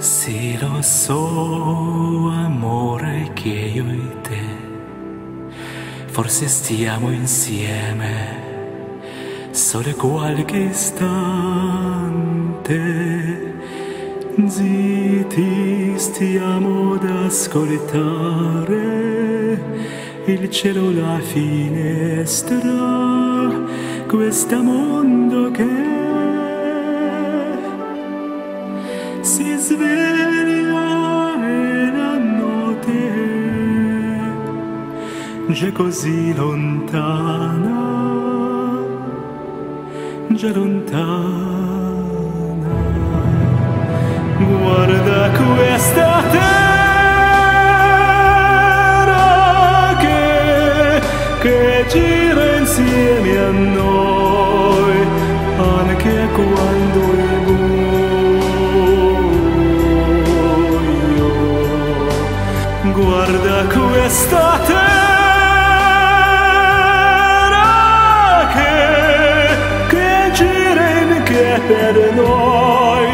Sì, lo so, amore, che io e te forse stiamo insieme solo qualche istante. Zitti stiamo ad ascoltare il cielo, la finestra, questo mondo che si sveglia e la notte già così lontana, già lontana. Guarda questa terra che gira insieme a noi anche quando è buio. Guarda questa terra che gira anche per noi,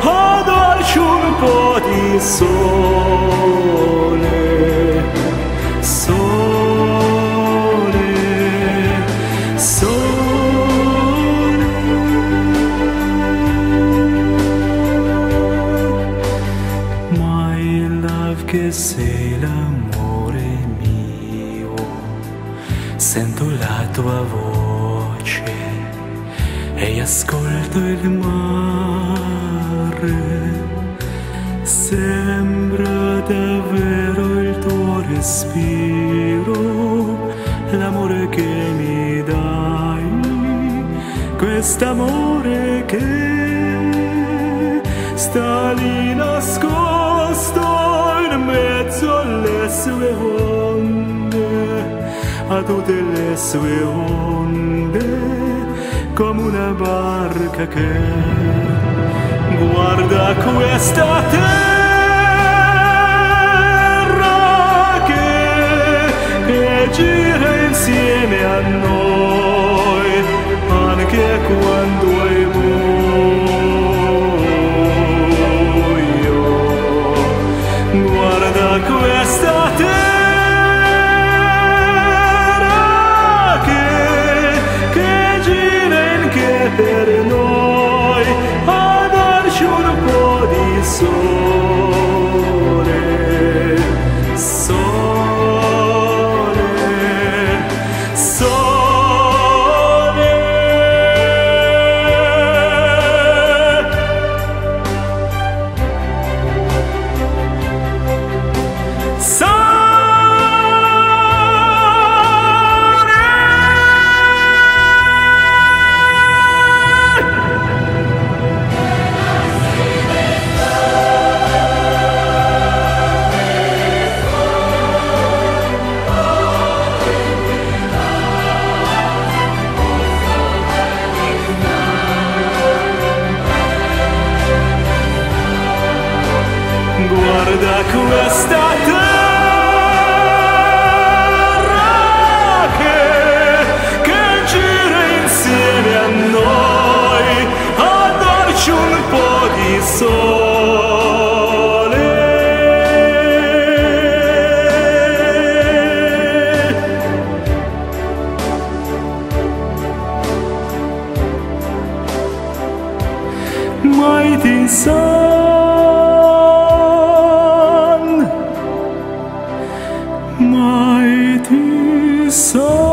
a darci un po' di sole, sole, sole. My love, che sei l'amore mio, sento la tua voce e ascolto il mare. Sembra davvero il tuo respiro, l'amore che mi dai, quest'amore che sta lì nascosto in mezzo alle sue onde, a tutte le sue onde, come una barca che guarda questa terra che gira insieme a noi anche quando è buio. Guarda questa terra che gira anche per noi, a darci un po' di sole, sole, sole. Guarda questa terra che gira insieme a noi, a darci un po' di sole. Mighty sun, mighty sun.